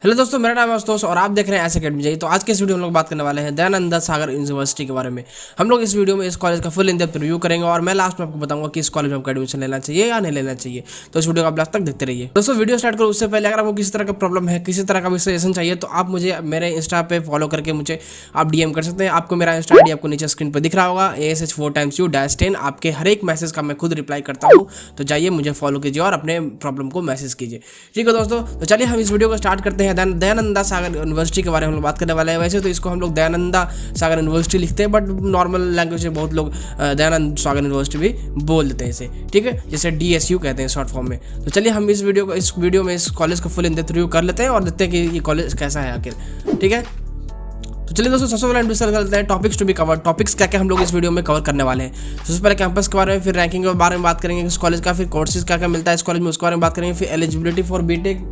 Hello दोस्तों, मेरा नाम है आशुतोष और आप देख रहे हैं एस अकेडमी जी। तो आज के इस वीडियो में हम लोग बात करने वाले हैं दयानंद सागर यूनिवर्सिटी के बारे में। हम लोग इस वीडियो में इस कॉलेज का फुल इन डेप्थ रिव्यू करेंगे और मैं लास्ट में आपको बताऊंगा कि इस कॉलेज में आपको एडमिशन लेना चाहिए या नहीं लेना चाहिए। तो इस वीडियो को आप लास्ट तक देखते रहिए। दोस्तों, वीडियो स्टार्ट करो उससे पहले अगर आपको किसी तरह का प्रॉब्लम है, किसी तरह का भी सजेशन चाहिए, तो आप मुझे मेरे इंस्टा पे फॉलो करके मुझे आप डीएम कर सकते हैं। आपको मेरा इंस्टा आईडी आपको नीचे स्क्रीन पर दिख रहा होगा, ASH4XU-10। आपके हर एक मैसेज का मैं खुद रिप्लाई करता हूँ, तो जाइए मुझे फॉलो कीजिए और अपने प्रॉब्लम को मैसेज कीजिए। ठीक है दोस्तों, तो चलिए हम इस वीडियो को स्टार्ट करते हैं। दयानंद सागर यूनिवर्सिटी के बारे में हम लोग बात करने वाले हैं। वैसे तो इसको हम लोग दयानंद सागर यूनिवर्सिटी लिखते हैं, बट नॉर्मल लैंग्वेज में बहुत लोग दयानंद सागर यूनिवर्सिटी भी बोल देते हैं इसे। ठीक है, जैसे DSU कहते हैं शॉर्ट फॉर्म में। तो चलिए हम इस वीडियो में इस कॉलेज का फुल इन डेप्थ रिव्यू कर लेते हैं और देखते हैं कि ये कॉलेज कैसा है आखिर। ठीक है, तो चलिए दोस्तों, सबसे पहले हम डिस्कस करते हैं topics to be cover. Topics क्या क्या हम लोग इस वीडियो में कवर करने वाले हैं। सबसे पहले कैंपस के बारे में, फिर रैंकिंग के बारे में बात करेंगे इस कॉलेज का, फिर कोर्सेज क्या क्या मिलता है इस कॉलेज में उसके बारे में बात करेंगे, फिर एलिजिबिलिटी फॉर बीटेक,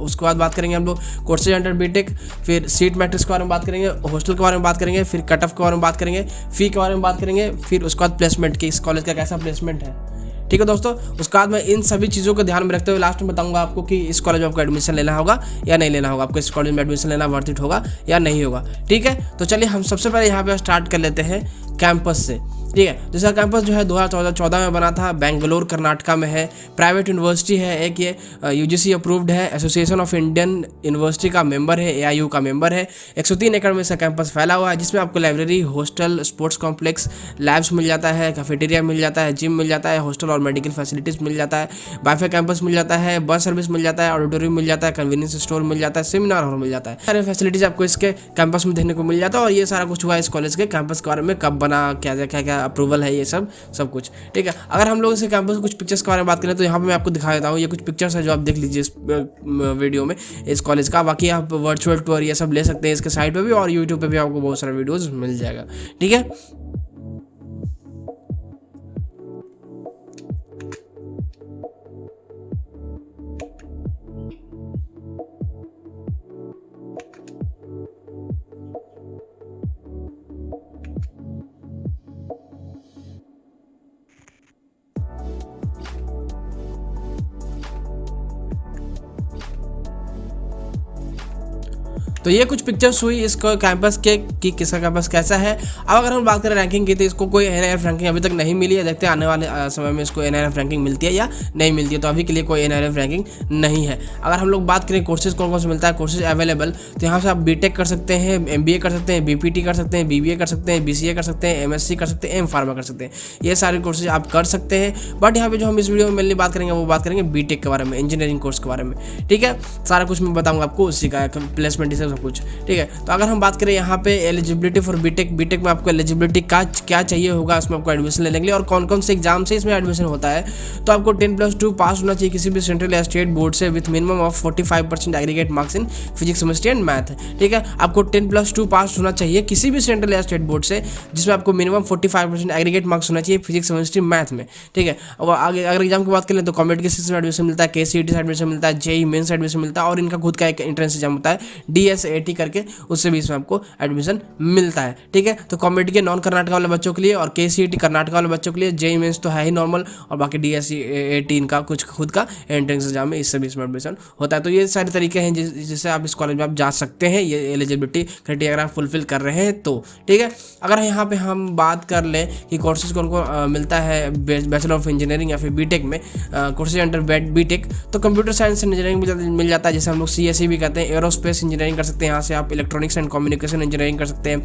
उसके बाद बात करेंगे हम लोग कोर्सेज अंडर बीटेक, फिर सीट मैट्रिक्स के बारे में बात करेंगे, हॉस्टल के बारे में बात करेंगे, फिर कट ऑफ के बारे में बात करेंगे, फी के बारे में बात करेंगे, फिर उसके बाद प्लेसमेंट की इस कॉलेज का कैसा प्लेसमेंट है। ठीक है दोस्तों, उसके बाद मैं इन सभी चीज़ों को ध्यान में रखते हुए लास्ट में बताऊंगा आपको कि इस कॉलेज में आपको एडमिशन लेना होगा या नहीं लेना होगा, आपको इस कॉलेज में एडमिशन लेना वर्थ इट होगा या नहीं होगा। ठीक है, तो चलिए हम सबसे पहले यहाँ पे स्टार्ट कर लेते हैं कैंपस से। ठीक है, दूसरा कैंपस जो है 2014 में बना था, बेंगलोर कर्नाटका में है, प्राइवेट यूनिवर्सिटी है एक, ये UGC अप्रूव्ड है, एसोसिएशन ऑफ इंडियन यूनिवर्सिटी का मेंबर है, AIU का मेंबर है। 103 एकड़ में इसका कैंपस फैला हुआ है, जिसमें आपको library, hostel, sports complex, labs मिल जाता है, कैफेटेरिया मिल जाता है, जिम मिल जाता है, हॉस्टल और मेडिकल फैसिलिटीज़ मिल जाता है, वाईफाई कैंपस मिल जाता है, बस सर्विस मिल जाता है, ऑडिटोरियम मिल जाता है, कन्वीनियंस स्टोर मिल जाता है, सेमिनार हॉल मिल जाता है। सारे फैसिलिटीज़ आपको इसके कैंपस में देखने को मिल जाता है। और ये सारा कुछ हुआ इस कॉलेज के कैंपस के बारे में, कब बना, क्या क्या अप्रूवल है, ये सब कुछ। ठीक है, अगर हम लोग इसे कैंपस के कुछ पिक्चर्स के बारे में बात करें तो यहाँ पे मैं आपको दिखा देता हूँ। ये कुछ पिक्चर्स है जो आप देख लीजिए इस वीडियो में इस कॉलेज का। बाकी आप वर्चुअल टूर ये सब ले सकते हैं इसके साइट पे भी, और यूट्यूब पे भी आपको बहुत सारे वीडियोस मिल जाएगा। ठीक है, तो ये कुछ पिक्चर्स हुई इसको कैंपस के कि किसका कैंपस कैसा है। अब अगर हम बात करें रैंकिंग की, तो इसको कोई NIRF रैंकिंग अभी तक नहीं मिली है। देखते हैं आने वाले समय में इसको NIRF रैंकिंग मिलती है या नहीं मिलती है। तो अभी के लिए कोई NIRF रैंकिंग नहीं है। अगर हम लोग बात करें कोर्सेज कौन कौन से मिलता है, कोर्सेज अवेलेबल, तो यहाँ से आप BTech कर सकते हैं, MBA कर सकते हैं, BPT कर सकते हैं, BBA कर सकते हैं, BCA कर सकते हैं, MSc कर सकते हैं, M-Pharma कर सकते हैं। ये सारे कोर्सेज आप कर सकते हैं। बट यहाँ पे जो हम इस वीडियो में मेनली बात करेंगे वो बात करेंगे BTech के बारे में, इंजीनियरिंग कोर्स के बारे में। ठीक है, सारा कुछ मैं बताऊँगा आपको उसी का, प्लेसमेंट सब कुछ। ठीक है, तो अगर हम बात करें यहाँ पे एलिजिबिलिटी फॉर बीटेक में आपको एलिजिबिलिटी का क्या चाहिए होगा इसमें आपको एडमिशन लेने के लिए, और कौन कौन से एग्जाम से इसमें एडमिशन होता है। तो आपको 10+2 पास होना चाहिए किसी भी सेंट्रल या स्टेट बोर्ड से, with minimum of 45% aggregate marks in physics, chemistry and math. ठीक है, आपको 10+2 पास होना चाहिए किसी भी सेंट्रल या स्टेट बोर्ड से, जिसमें आपको मिनिमम 45% एग्रीगेट मार्क्स होना चाहिए फिजिक्स, केमिस्ट्री, मैथ में। ठीक है, और आगे अगर एग्जाम की बात करें तो कॉम्पिटिटिव सिस्टम में एडमिशन मिलता है, KCET से एडमिशन मिलता है, JEE मेंस एडमिशन मिलता है, और इनका खुद का एक एंट्रेंस एग्जाम होता है DSAT करके, उससे भी इसमें आपको एडमिशन मिलता है। ठीक है, तो कॉम्पिटिटिव के नॉन कर्नाटका वाले बच्चों के लिए और KCET कर्नाटका वाले बच्चों के लिए, JEE मेंस तो है ही नॉर्मल, और बाकी DSAT इनका कुछ खुद का एंट्रेंस एग्जाम है, इससे भी इसमें एडमिशन होता है। तो ये सारे तरीके हैं जिससे आप इस कॉलेज में आप जा सकते हैं, ये एलिजिबिलिटी क्राइटेरिया अगर आप फुलफिल कर रहे हैं तो। ठीक है, अगर यहाँ पे हम बात कर लें कि कोर्सेज कौन को मिलता है बैचलर ऑफ इंजीनियरिंग या फिर BTech में, कोर्सेज अंडर BTech, तो कंप्यूटर साइंस इंजीनियरिंग मिल जाता है, जैसे हम लोग CSE भी कहते हैं। एरोस्पेस इंजीनियरिंग कर सकते हैं यहाँ से आप, इलेक्ट्रॉनिक्स एंड कम्युनिकेशन इंजीनियरिंग कर सकते हैं,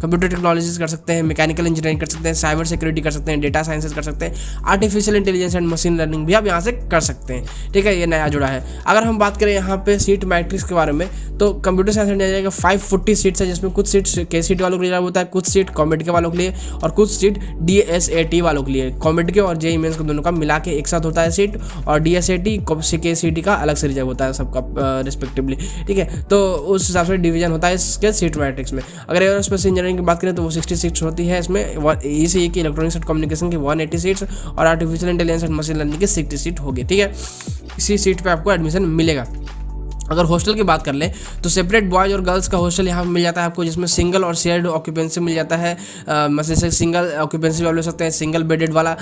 कंप्यूटर टेक्नोलॉजीज कर सकते हैं, मैकेनिकल इंजीनियरिंग कर सकते हैं, साइबर सिक्योरिटी कर सकते हैं, डेटा साइंसेज कर सकते हैं, artificial intelligence and machine learning भी आप यहाँ से कर सकते हैं। ठीक है, ये नया जुड़ा है। अगर हम बात करें यहाँ पे सीट मैट्रिक्स के बारे में, तो कंप्यूटर साइंस इंजीनियरिंग 540 सीट्स है, जिसमें कुछ सीट KCET वालों के लिए होता है, कुछ सीट कॉम्पिटिटिव वालों के लिए, और कुछ सीट DSAT वालों के लिए। कॉम्पिटिटिव और JEE मेंस को दोनों का मिला के एक साथ होता है सीट, और DSAT KCET का अलग से रिजर्व होता है सबका रिस्पेक्टिवली। ठीक है, तो उस हिसाब से डिवीजन होता है इसके सीट मैट्रिक्स में। अगर एरोस्पेस इंजीनियरिंग की बात करें तो वो 60 सीट्स होती है इसमें, ECE की इलेक्ट्रॉनिक्स एंड कम्युनिकेशन की 180 सीट्स, और artificial intelligence and machine learning की 60 सीट होगी। ठीक है, इसी सीट पे आपको एडमिशन मिलेगा। अगर हॉस्टल की बात कर लें तो सेपरेट बॉयज़ और गर्ल्स का हॉस्टल यहाँ मिल जाता है आपको, जिसमें सिंगल और शेयर्ड ऑक्यूपेंसी मिल जाता है। मतलब जैसे सिंगल ऑक्यूपेंसी आप ले सकते हैं, सिंगल बेड वाला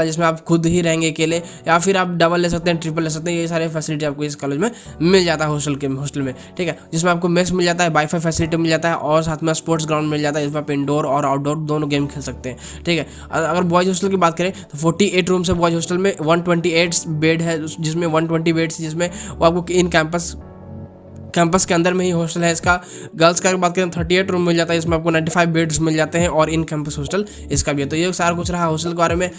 जिसमें आप खुद ही रहेंगे अकेले, या फिर आप डबल ले सकते हैं, ट्रिपल ले सकते हैं। ये सारे फैसिलिटी आपको इस कॉलेज में मिल जाता है हॉस्टल में, ठीक है। जिसमें आपको मेस मिल जाता है, वाईफाई फैसिलिटी मिल जाता है, और साथ में स्पोर्ट्स ग्राउंड मिल जाता है, जिसमें आप इंडोर और आउटडोर दोनों गेम खेल सकते हैं, ठीक है। अगर बॉयज़ हॉस्टल की बात करें तो 48 रूम्स है बॉयज़ हॉस्टल में, 128 बेड है, जिसमें 120 बेड्स, जिसमें वो आपको इन कैंपस के अंदर में ही हॉस्टल है इसका। गर्ल्स का बात करें 38 रूम मिल जाता है, इसमें आपको 95 बेड्स मिल जाते हैं, और इन कैंपस हॉस्टल इसका भी है। तो ये सारा कुछ रहा हॉस्टल के बारे में।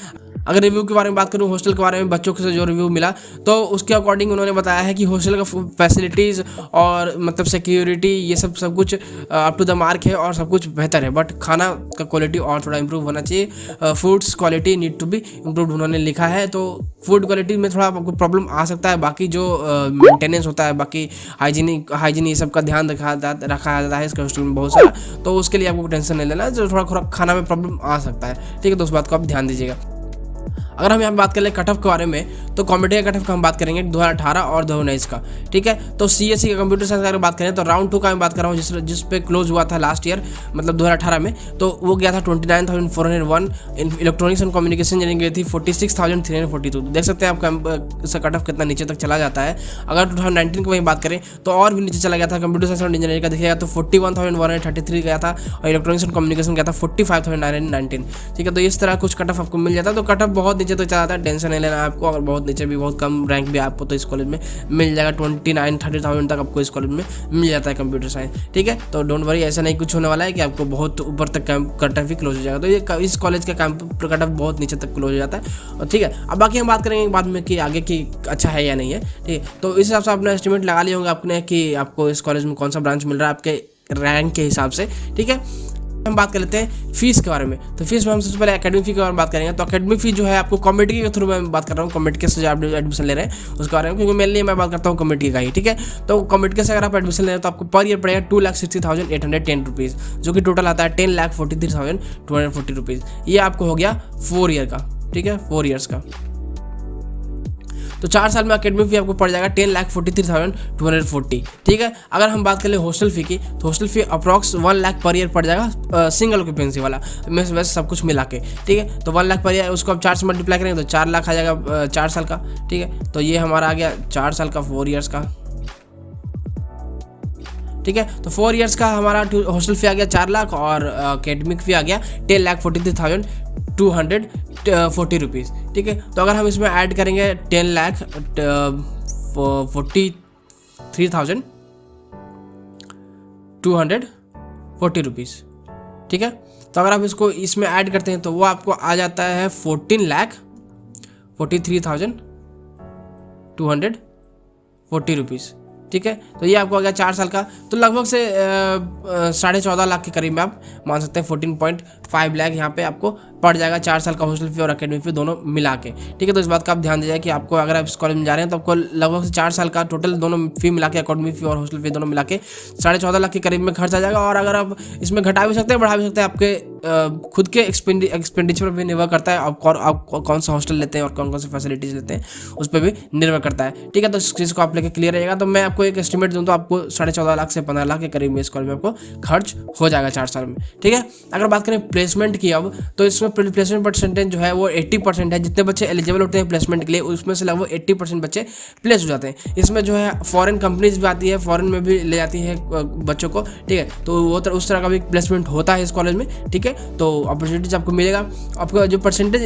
अगर रिव्यू के बारे में बात करूँ हॉस्टल के बारे में, बच्चों से जो रिव्यू मिला तो उसके अकॉर्डिंग उन्होंने बताया है कि हॉस्टल का फैसिलिटीज़ और मतलब सिक्योरिटी ये सब कुछ अप टू द मार्क है और सब कुछ बेहतर है, बट खाना का क्वालिटी और थोड़ा इंप्रूव होना चाहिए। Foods quality need to be improve उन्होंने लिखा है। तो फूड क्वालिटी में थोड़ा आपको प्रॉब्लम आ सकता है, बाकी जो मेंटेनेंस होता है, बाकी हाइजीन ये सब का ध्यान रखा जाता है इसके हॉस्टल में बहुत सारा, तो उसके लिए आपको टेंशन नहीं लेना। जो थोड़ा खाना में प्रॉब्लम आ सकता है, ठीक है, तो उस बात को आप ध्यान दीजिएगा। अगर हम यहाँ पे बात कर ले कट ऑफ के बारे में, तो कॉमेडी का कट ऑफ का हम बात करेंगे 2018 और 2019 का, ठीक है। तो सीएससी का कंप्यूटर साइंस की बात करें तो राउंड 2 का मैं बात कर रहा हूँ, जिस पे क्लोज हुआ था लास्ट ईयर, मतलब 2018 में, तो वो गया था 29,401। इलेक्ट्रॉनिक्स एंड कम्युनिकेशन इंजीनियरिंग गई थी 46,342। देख सकते हैं आपका कट ऑफ कितना नीचे तक चला जाता है। अगर 2019 की वही बात करें तो और भी नीचे चला गया था। कंप्यूटर साइंस एंड इंजीनियरिंग का देखिएगा तो 41,133 गया था, और इलेक्ट्रॉनिक्स एंड कम्युनिकेशन गया था 45,919, ठीक है। तो इस तरह कुछ कट ऑफ आपको मिल जाता है। तो कट ऑफ बहुत नीचे तो चला जाता है, टेंशन नहीं लेना आपको। अगर बहुत नीचे भी, बहुत कम रैंक भी आपको तो इस कॉलेज में मिल जाएगा, 29-30,000 तक आपको इस कॉलेज में मिल जाता है कंप्यूटर साइंस, ठीक है। तो डोंट वरी, ऐसा नहीं कुछ होने वाला है कि आपको बहुत ऊपर तक कट ऑफ ही क्लोज हो जाएगा। तो ये इस कॉलेज का कट ऑफ बहुत नीचे तक क्लोज हो जाता है, ठीक है। अब बाकी हम बात करेंगे बाद में कि आगे की अच्छा है या नहीं है, ठीक है। तो इस हिसाब से आपने एस्टिमेट लगा लिए होंगे आपने कि आपको इस कॉलेज में कौन सा ब्रांच मिल रहा है आपके रैंक के हिसाब से, ठीक है। हम बात कर लेते हैं फीस के बारे में। तो फीस में हम सबसे पहले एकेडमिक फी के बारे में बात करेंगे। तो एकेडमिक फी जो है आपको कमेटी के थ्रू मैं बात कर रहा हूँ, कमेटी के से आप एडमिशन ले रहे हैं उसके बारे में, क्योंकि मेनली मैं बात करता हूँ कमेटी का ही, ठीक है। तो कमेटी से अगर आप एडमिशन ले रहे हैं तो आपको पर ईयर पड़ेगा 2,60,810 रुपीज़, जो कि टोटल आता है 10,43,240 रुपीज़। ये आपको हो गया 4 ईयर का, ठीक है, 4 ईयर्स का। तो 4 साल में अकेडमिक फी आपको पड़ जाएगा 10,43,240, ठीक है। अगर हम बात करें हॉस्टल फी की, तो hostel fee approx 1 lakh per year पड़ जाएगा, सिंगल ऑक्यूपेंसी वाला में वैसे सब कुछ मिला के, ठीक है। तो 1 लाख पर ईयर, उसको आप 4 से मल्टीप्लाई करेंगे तो 4 लाख आ जाएगा 4 साल का, ठीक है। तो ये हमारा आ गया 4 साल का 4 ईयर्स का, ठीक है। तो 4 ईयर्स का हमारा हॉस्टल फी आ गया 4 लाख, और अकेडमिक फी आ गया 10,43,240 रुपीज़, ठीक है। तो अगर हम इसमें ऐड करेंगे 10,43,240 रुपीज़, ठीक है। तो अगर आप इसको इसमें ऐड करते हैं तो वो आपको आ जाता है 14,43,240 रुपीज़, ठीक है। तो ये आपको आ गया 4 साल का, तो लगभग से 14.5 लाख के करीब में आप मान सकते हैं, 14.5 लाख यहाँ पे आपको पड़ जाएगा 4 साल का हॉस्टल फी और एकेडमिक फी दोनों मिला के, ठीक है। तो इस बात का आप ध्यान दीजिए कि आपको अगर आप इस कॉलेज में जा रहे हैं तो आपको लगभग से 4 साल का टोटल दोनों फी मिला के, एकेडमिक फी और हॉस्टल फी दोनों मिला के 14.5 लाख के करीब में खर्च आ जाएगा। और अगर आप इसमें घटा भी सकते हैं, बढ़ा भी सकते हैं, आपके खुद के एक्सपेंडिचर पर भी निर्भर करता है, आप कौन सा हॉस्टल लेते हैं और कौन कौन सी फैसिलिटीज़ लेते हैं उस पर भी निर्भर करता है, ठीक है। तो इस चीज़ को आप लेकर क्लियर रहेगा। तो मैं आपको एक एस्टिमेट दूँ तो आपको 14.5 लाख से 15 लाख के करीब में इस कॉलेज में आपको खर्च हो जाएगा 4 साल में, ठीक है। अगर बात करें प्लेसमेंट की अब, तो इसमें प्लेसमेंट परसेंटेज जो है वो 80% है। जितने बच्चे एलिजिबल होते हैं प्लेसमेंट के लिए, उसमें से लगभग 80% बच्चे प्लेस हो जाते हैं। इसमें जो है फॉरेन कंपनीज भी आती है, फॉरेन में भी ले जाती है बच्चों को, ठीक है। तो वो उस तरह का भी प्लेसमेंट होता है इस कॉलेज में, ठीक है। तो अपॉर्चुनिटीज आपको मिलेगा। आपका जो परसेंटेज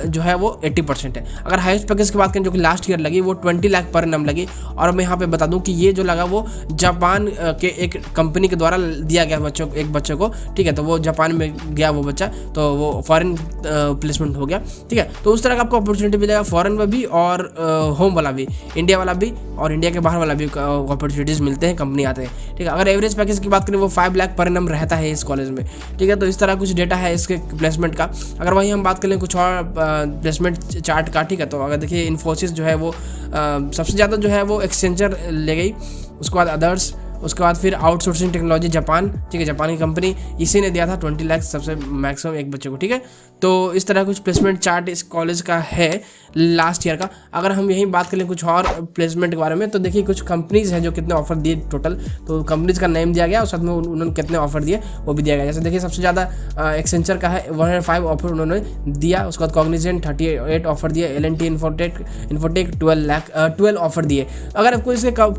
जो है वो 80% है। अगर हाईएस्ट पैकेज की बात करें जो कि लास्ट ईयर लगी, वो 20 लाख पर एनम लगी। और मैं यहाँ पे बता दूँ कि ये जो लगा वो जापान के एक कंपनी के द्वारा दिया गया एक बच्चे को, ठीक है। तो वो जापान में गया वो बच्चा, तो वो फॉरेन प्लेसमेंट हो गया, ठीक है। तो उस तरह का आपको अपॉर्चुनिटी मिलेगा, फॉरेन में भी और होम वाला भी, इंडिया वाला भी और इंडिया के बाहर वाला भी अपॉर्चुनिटीज़ मिलते हैं, कंपनी आते हैं, ठीक है। अगर एवरेज पैकेज की बात करें वो 5 लाख पर एनम रहता है इस कॉलेज में, ठीक है। तो इस तरह कुछ डेटा है इसके प्लेसमेंट का। अगर वहीं हम बात करें कुछ और प्लेसमेंट चार्ट का, ठीक है। तो अगर देखिए इन्फोसिस जो है वो सबसे ज़्यादा जो है वो एक्सचेंजर ले गई, उसके बाद अदर्स उसके बाद फिर आउटसोर्सिंग टेक्नोलॉजी जापान, ठीक है, जापान की कंपनी, इसी ने दिया था 20 लाख सबसे मैक्सिमम एक बच्चे को, ठीक है। तो इस तरह कुछ प्लेसमेंट चार्ट इस कॉलेज का है लास्ट ईयर का। अगर हम यही बात करें कुछ और प्लेसमेंट के बारे में, तो देखिए कुछ कंपनीज हैं जो कितने ऑफर दिए टोटल, तो कंपनीज का नेम दिया गया और साथ में उन्होंने कितने ऑफर दिए वो भी दिया गया। जैसे देखिए सबसे ज़्यादा एक्सेंचर का है 105 ऑफर उन्होंने दिया, उसके बाद कॉग्निजेंट 38 ऑफर दिए, LNT इन्फोटेक 12 ऑफर दिए। अगर आपको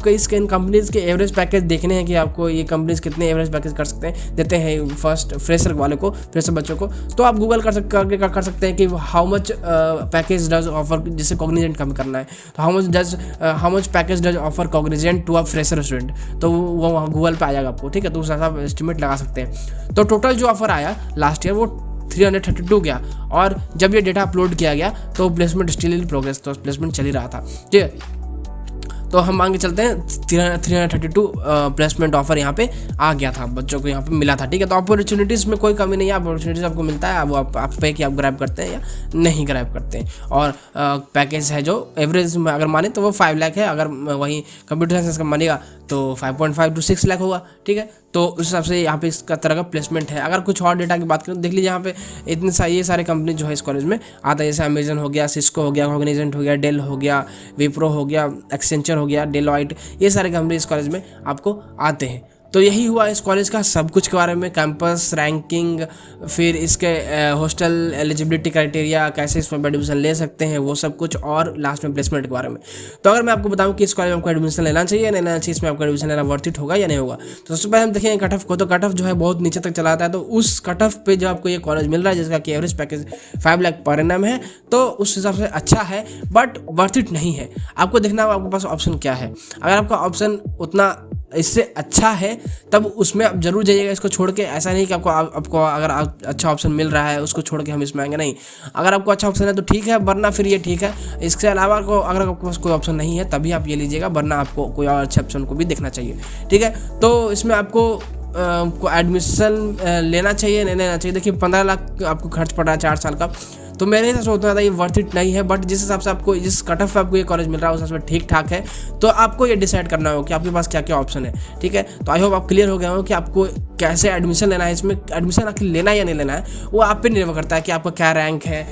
इसके इन कंपनीज के एवरेज पैकेज देखने हैं कि आपको ये कंपनीज कितने एवरेज पैकेज कर सकते हैं, देते हैं फर्स्ट फ्रेशर वाले को, फ्रेशर बच्चों को, तो आप गूगल कर सकते हैं कि how much package does offer, जिसे कॉग्निजेंट कम करना है तो how much package does offer Cognizant to a fresher student, तो वो वहाँ गूगल पे आ जाएगा आपको, ठीक है। तो उस हिसाब एस्टिमेट लगा सकते हैं। तो टोटल जो ऑफर आया लास्ट ईयर वो 332 गया, और जब ये डेटा अपलोड किया गया तो प्लेसमेंट स्टिल इन प्रोग्रेस, तो प्लेसमेंट चल ही रहा था, ठीक है। तो हम मान के चलते हैं 332 प्लेसमेंट ऑफर यहाँ पे आ गया था, बच्चों को यहाँ पे मिला था, ठीक है। तो अपॉर्चुनिटीज़ में कोई कमी नहीं है, अपॉर्चुनिटीज़ आपको मिलता है, अब आप पे कि आप ग्रैब करते हैं या नहीं ग्रैब करते हैं। और पैकेज है जो एवरेज में अगर माने तो वो 5 लाख है, अगर वहीं कंप्यूटर साइंस का मानेगा तो 5.5 to 6 लाख होगा, ठीक है। तो उस हिसाब से यहाँ पे इसका तरह का प्लेसमेंट है। अगर कुछ और डेटा की बात करें, देख लीजिए यहाँ पे ये सारे कंपनी जो है इस कॉलेज में आता है, जैसे अमेजन हो गया, सिस्को हो गया, कॉग्निजेंट हो गया, डेल हो गया, विप्रो हो गया, एक्सेंचर हो गया, डेलॉइट, ये सारे कंपनी इस कॉलेज में आपको आते हैं। तो यही हुआ इस कॉलेज का सब कुछ के बारे में, कैंपस रैंकिंग, फिर इसके हॉस्टल एलिजिबिलिटी क्राइटेरिया, कैसे इसमें एडमिशन ले सकते हैं वो सब कुछ, और लास्ट में प्लेसमेंट के बारे में। तो अगर मैं आपको बताऊं कि इस कॉलेज में आपको एडमिशन लेना चाहिए या नहीं लेना चाहिए, इसमें आपको एडमिशन लेना वर्थ इट होगा या नहीं होगा, तो सबसे पहले हम देखेंगे कट ऑफ को। तो कट ऑफ जो है बहुत नीचे तक चला आता है, तो उस कट ऑफ पे जो आपको ये कॉलेज मिल रहा है जिसका कि average package 5 lakh per annum है, तो उस हिसाब से अच्छा है बट वर्थ इट नहीं है। आपको देखना होगा आपके पास ऑप्शन क्या है। अगर आपका ऑप्शन उतना इससे अच्छा है तब उसमें आप जरूर जाइएगा, इसको छोड़ के ऐसा नहीं कि आपको अगर अच्छा ऑप्शन मिल रहा है उसको छोड़ के हम इसमें आएंगे, नहीं। अगर आपको अच्छा ऑप्शन है तो ठीक है, वरना फिर ये ठीक है। इसके अलावा अगर आपके पास कोई ऑप्शन नहीं है तभी आप ये लीजिएगा, वरना आपको कोई और अच्छे ऑप्शन को भी देखना चाहिए, ठीक है। तो इसमें आपको एडमिशन लेना चाहिए नहीं लेना चाहिए, देखिए 15 लाख आपको खर्च पड़ रहा है 4 साल का, तो मेरे हिसाब से होता था ये वर्थ इट नहीं है। बट जिस हिसाब से आपको जिस कट ऑफ पे आपको ये कॉलेज मिल रहा है उस हिसाब से ठीक ठाक है। तो आपको ये डिसाइड करना होगा कि आपके पास क्या क्या ऑप्शन है, ठीक है। तो आई होप आप क्लियर हो गए हो कि आपको कैसे एडमिशन लेना है, इसमें एडमिशन आखिर लेना है या नहीं लेना है वो आप पे निर्भर करता है कि आपका क्या रैंक है,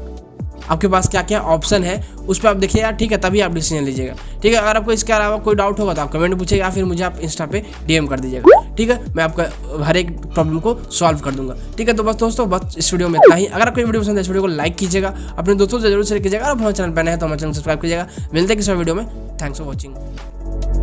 आपके पास क्या क्या ऑप्शन है, उस पर आप देखिएगा, ठीक है, तभी आप डिसीजन लीजिएगा, ठीक है। अगर आपको इसके अलावा कोई डाउट होगा तो आप कमेंट पूछिएगा, फिर मुझे आप इंस्टा पे DM कर दीजिएगा, ठीक है। मैं आपका हर एक प्रॉब्लम को सॉल्व कर दूंगा, ठीक है। तो बस दोस्तों बस इस वीडियो में इतना ही। अगर आपको वीडियो पसंद है इस वीडियो को लाइक कीजिएगा, अपने दोस्तों से जरूर शेयर कीजिएगा, और हमारे चैनल पर नए हैं तो हमारे चैनल सब्सक्राइब कीजिएगा। मिलते हैं किसी वीडियो में। Thanks for watching.